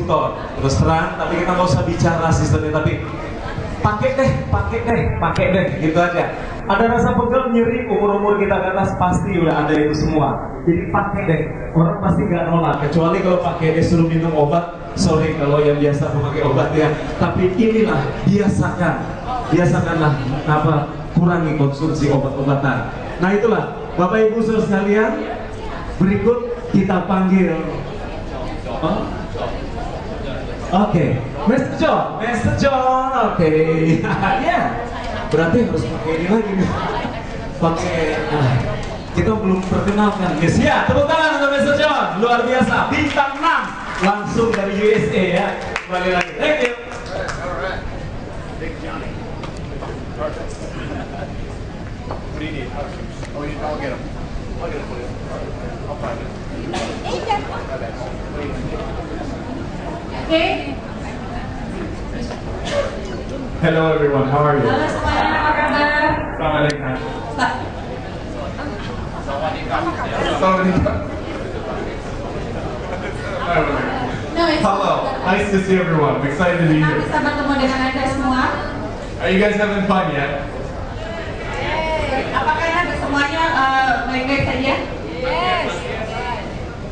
distributor terus terang, tapi kita nggak usah bicara sistemnya, tapi pakai deh, gitu aja. Ada rasa pegel, nyeri, umur kita ke atas pasti udah ada itu semua. Jadi pakai deh, orang pasti nggak nolak. Kecuali kalau pakai disuruh minum obat, sorry kalau yang biasa memakai obat ya. Tapi inilah biasakanlah apa, kurangi konsumsi obat-obatan. Nah itulah Bapak Ibu saudara sekalian, berikut kita panggil. Oke, Mr. John, oke. Ya, berarti harus pakai ini lagi nih. Pakai, kita belum perkenalkan guys. Ya, tepuk tangan untuk Mr. John, luar biasa, bintang 6 langsung dari USA ya. Kembali lagi, thank you. Big Johnny. Perfect. What do you need? Oh, I'll get him. I'll get him for you. I'll find it. Okay. Hello everyone, how are you? Halo semuanya, apa kabar? Assalamualaikum. Hello, nice to see everyone. I'm excited to be here. Bisa bertemu dengan Anda semua. Are you guys having fun yet? Apakah Anda semuanya baik-baik saja? Yes.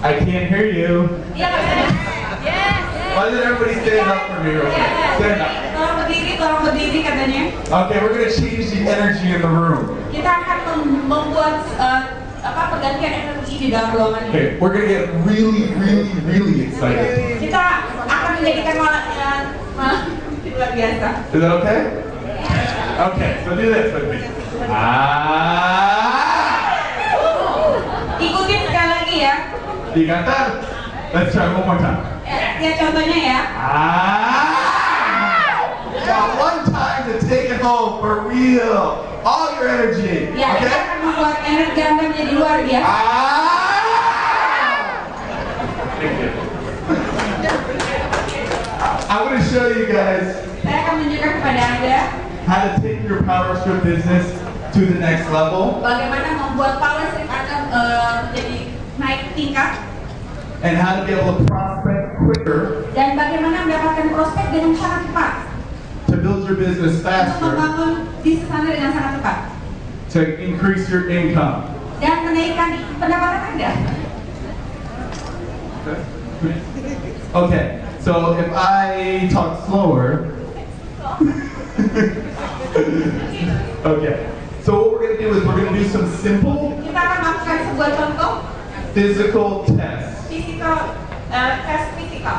I can't hear you. Iya, Pak. Yes. Why did everybody stand up for me real quick? Stand up. Tolong berdiri katanya. Okay, we're gonna change the energy in the room. Kita akan membuat pergantian energi di dalam ruangan ini. Okay, we're gonna get really excited. Kita akan menjadikan malah luar biasa. Is that okay? Okay, so do this with me. Ikutin sekali lagi ya. Digantar. Let's try one more time. Ya contohnya ya. Now one time to take it home for real. All your energy. Ya, Okay? kita akan membuat energi Anda menjadi luar biasa. I want to show you guys Saya akan menunjukkan kepada Anda how to take your power strip business to the next level bagaimana membuat power strip Anda menjadi naik tingkat and how to be able to prospect quicker dan bagaimana mendapatkan prospek dengan sangat cepat to build your business untuk faster membangun bisnis Anda dengan sangat cepat to increase your income. dan menaikkan pendapatan Anda. Okay, so if I talk slower. Okay, so what we're going to do is we're going to do some simple Kita akan melakukan sebuah contoh physical tests. tes fisikal.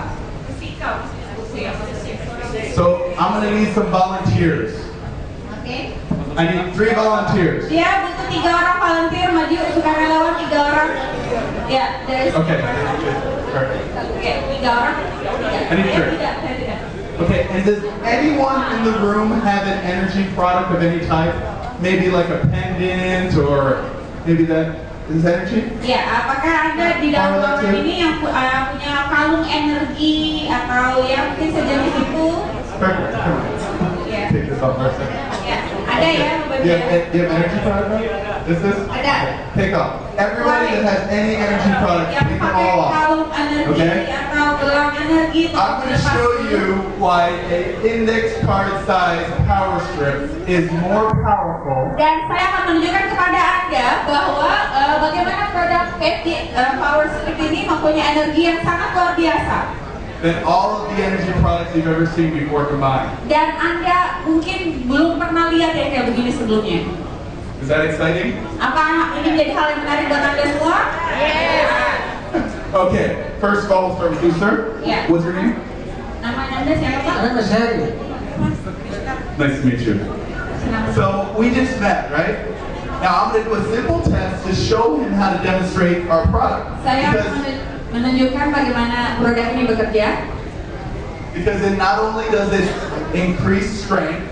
So I'm going to need some volunteers. Oke. I need 3 volunteers. Dia butuh 3 orang volunteer maju sukarelawan 3 orang. Ya, dari Okay. Oke, 3 orang. I need 3. Saya tidak. Okay, and does anyone in the room have an energy product of any type? Maybe like a pendant or maybe that is energy? Ya, apakah Anda di dalam ruangan ini yang punya kalung energi atau yang mungkin sejenis itu? Perfect. Come on. Ya. Take this off for a second. Ya, ada ya Do you have energy product? Is this? Ada. Take off. Everybody that has any energy product, Yang take them pakai all off. kalung energi Okay. atau gelang energi itu I'm going to show you why an index card size power strip is more powerful Dan saya akan menunjukkan kepada Anda bahwa bagaimana produk power strip ini mempunyai energi yang sangat luar biasa. than all of the energy products you've ever seen before combined. Dan Anda mungkin belum pernah lihat yang kayak begini sebelumnya. Is that exciting? Apa ini menjadi hal yang menarik buat Anda semua? Yes. Okay, first of all, we'll start with you, sir. Yeah. What's your name? Nama Anda siapa, Pak? Nice to meet you. Senang. So, we just met, right? Now, I'm going to do a simple test to show him how to demonstrate our product. Saya akan menunjukkan bagaimana produk ini bekerja. Because it not only does it increase strength,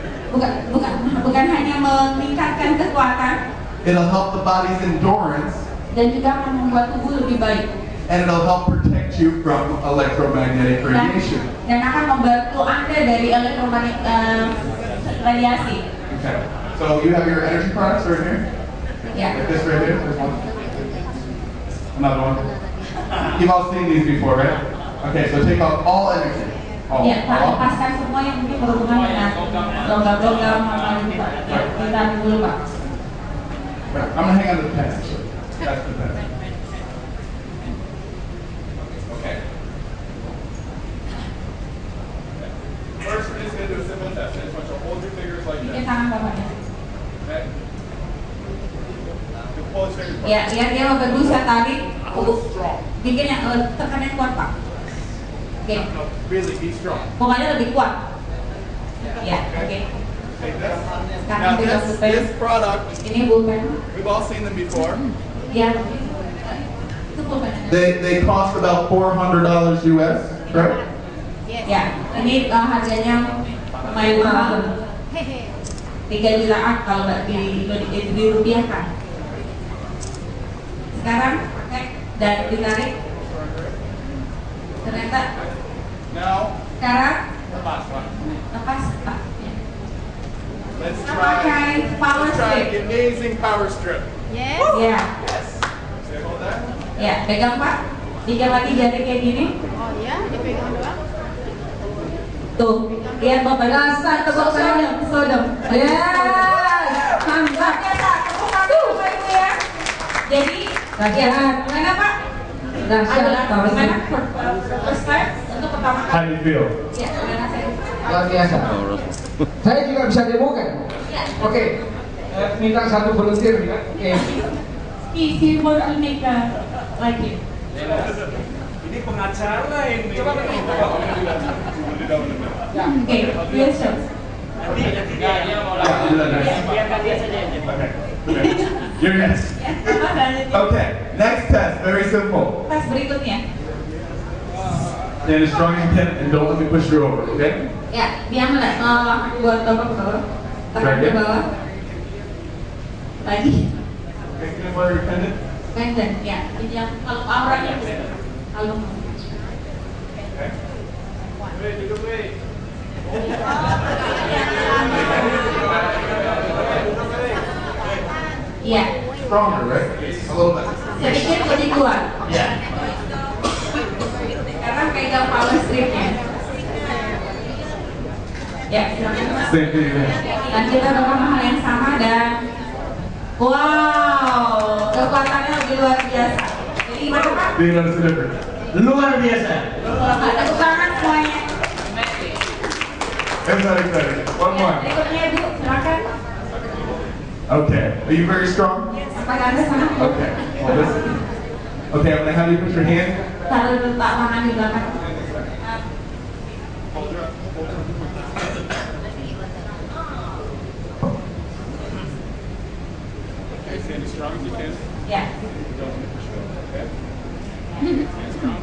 bukan hanya meningkatkan kekuatan, it'll help the body's endurance, dan juga akan membuat tubuh lebih baik. and it'll help protect you from electromagnetic radiation. Dan akan membantu Anda dari radiasi. Okay. So you have your energy products right here? Ya. Like this right here? This one. Another one. You've all seen these before, right? Okay, so take out all energy. All. Ya, lepaskan semua yang mungkin berhubungan dengan logam-logam apa gitu Pak. Ya, kita dulu Pak. Right. I'm gonna hang on to the pen actually. That's the pen. Okay. First, we're just gonna do a simple test. I just want you to hold your fingers like Bikin this. tangan Bapaknya. Okay. You pull his fingers back. Ya, dia mau berusaha tarik. Pull strong. Bikin yang tekanan kuat Pak. Oke. No, really, be strong. Pokoknya lebih kuat. Ya, oke. Take this. Sekarang Now pegang this pulpen. product, Ini pulpen. we've all seen them before. Ya. Itu pulpen. They cost about $400 US, correct? Ya, ini harganya lumayan mahal. 3 jutaan kalau nggak dirupiahkan. Sekarang pakai dan ditarik. Ternyata Now, sekarang the last one. lepas Pak. Ya. Let's Kita pakai power let's try strip. the amazing power strip. Yes. Ya, Say hold that. ya pegang Pak. Tiga lagi jari kayak gini. Oh ya, dipegang doang. Tuh, lihat Bapak. Rasa tepuk sodom. Yes, mantap ya Pak. Tepuk tangan Bapak Ibu ya. Jadi, ya, gimana Pak? Adalah gimana first time untuk pertama How kali? do you feel? Ya, gimana saya? Luar biasa. Saya juga bisa demokan. Ya. Oke, minta satu volunteer ya. Oke. If you want to make like it. Ini pengacara ini. Coba Okay, yes sir. Biarkan dia saja. Okay. You're next. Ya, apa dan Okay. Next test. Very simple. tes berikutnya. Stand as strong as you can and don't let me push you over. Okay? Ya, dia melangkah buat ke bawah. Tekan ke bawah. Lagi. Okay. Can you wear your pendant? Pendant, ya. Ini yang kalau auranya kalau Okay. Wait, wait. iya. Stronger, right? A little bit. Sedikit lebih kuat. Yeah. Sekarang pegang power stripnya. Ya, silakan. Same thing again. Dan kita lakukan hal yang sama dan wow, kekuatannya lebih luar biasa. Jadi gimana Pak? Do you notice the difference? Luar biasa. Tepuk tangan semuanya. Isn't that exciting? One Ya, more. berikutnya Bu, silakan. Okay. Are you very strong? Apakah Anda sama? Okay. Well, listen. Okay, I'm gonna have you put your hand. Taruh letak tangan di belakang. Okay, stand as strong as you can. Ya. Don't let me push you over. Okay? Stand strong.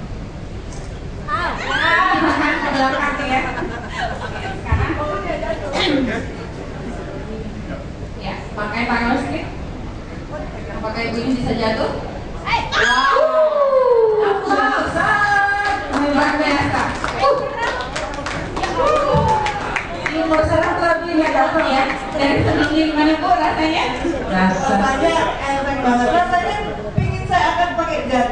Tangan ke belakang ya. Sekarang Okay. ya, pakai power strip. Pakai bunyi bisa jatuh. Wow. Aplaus. Luar biasa. Ini umur serah lebih ya datang ya. Dari sebelumnya gimana Bu rasanya? Rasanya enteng banget. Rasanya pingin saya akan pakai gas.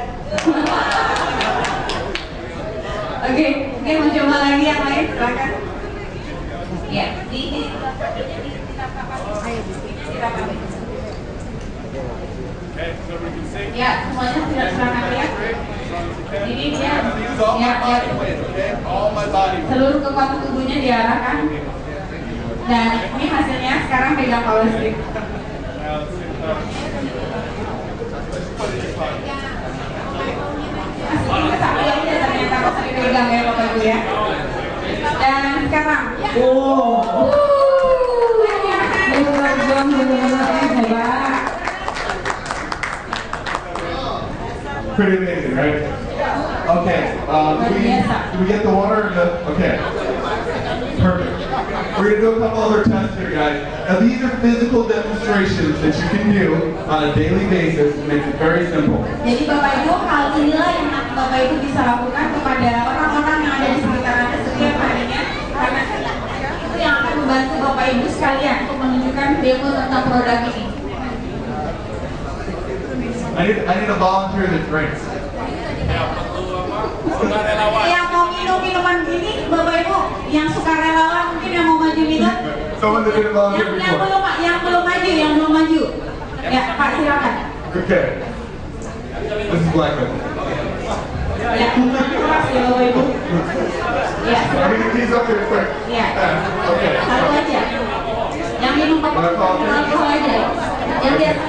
Oke, mungkin mau coba lagi yang lain, silakan. Ya, di Okay, so we can sing. ya, semuanya tidak silakan ya. Ini dia, Use all my ya, body weight, okay? All my body weight. seluruh kekuatan tubuhnya diarahkan. Dan ini hasilnya sekarang pegang power strip. Now let's sing. Let's put it in your pocket. Hasilnya satu aja ternyata pas dipegang ya Bapak Ibu ya. Dan sekarang, Pretty amazing, right? Okay, do we get the water? Okay, perfect. We're gonna do a couple other tests here, guys. Now these are physical demonstrations that you can do on a daily basis to make it very simple. Jadi Bapak Ibu, hal inilah yang nanti Bapak Ibu bisa lakukan kepada orang-orang yang ada di sekitar Anda setiap harinya, karena itu yang akan membantu Bapak Ibu sekalian untuk menunjukkan demo tentang produk ini. I need a volunteer that drinks. Yang Someone that didn't volunteer Yang before. belum maju. Ya, Pak silakan. Okay. This is black one. Ya, makasih Bapak Ibu. Ya, I mean, he's up here quick. ya. Okay. Satu aja. Yang minum pakai alkohol aja. Yang biasa.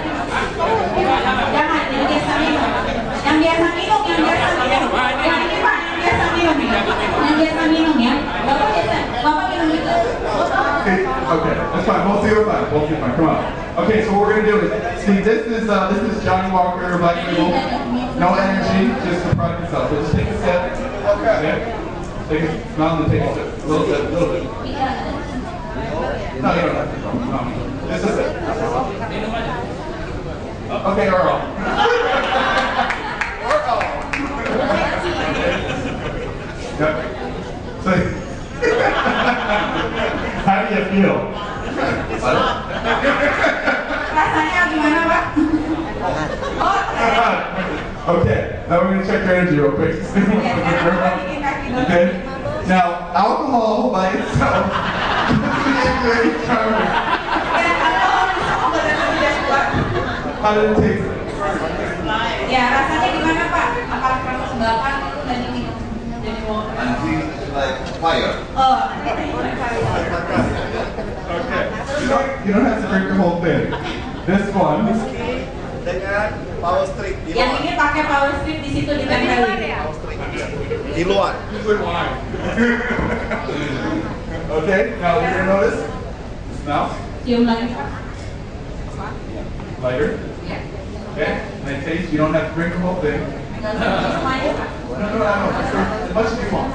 Jangan, yang biasa minum. Yang biasa minum. Yang ini Pak, yang biasa minum. Yang biasa minum ya. Bapak minum itu. Okay, that's fine. Both of you are fine. Both of you are fine. Come on. Okay, so what we're gonna do is, see, this is Johnny Walker Black Label. No energy, just the product itself. So just take a sip. Okay. Take a smell and take a sip. A little bit. No, you don't have to. No. Just a sip. Okay, Earl. Yep. So, how do you feel? Rasanya gimana Pak? Okay, now we're going to check your energy real quick. Okay, now alcohol by itself doesn't very charming. How did it taste? Ya, rasanya gimana Pak? Apakah kamu sebabkan itu tadi minum Johnny Walker? Like fire. Oh, Okay, you don't have to drink the whole thing. This one. Dengan power strip di yang luar. ini pakai power strip di situ ditempelin. Di luar. Usually wine. Okay, now you're gonna notice the smell. Cium lagi Pak. Lighter. Ya. Okay, and it tastes. You don't have to drink the whole thing. Nggak usah cium semuanya Pak. No. As much as you want.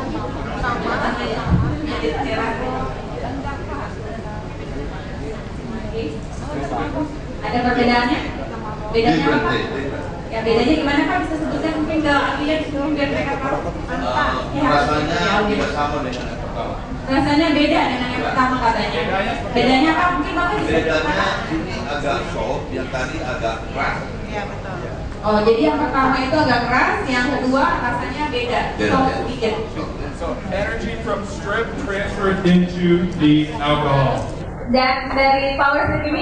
Ada perbedaannya? Bedanya apa Pak? Ya bedanya gimana Pak? Bisa sebutkan mungkin ke ahlinya disuruh biar mereka tahu. Rasanya tidak sama dengan yang pertama. Rasanya beda dengan yang pertama katanya. Bedanya apa? Mungkin Bapak bisa Bedanya sebutkan. ini agak soft, yang tadi agak keras. Oh, jadi yang pertama itu agak keras, yang kedua rasanya beda. Soft sedikit. So energy from strip transferred into the alcohol. Dan dari power strip ini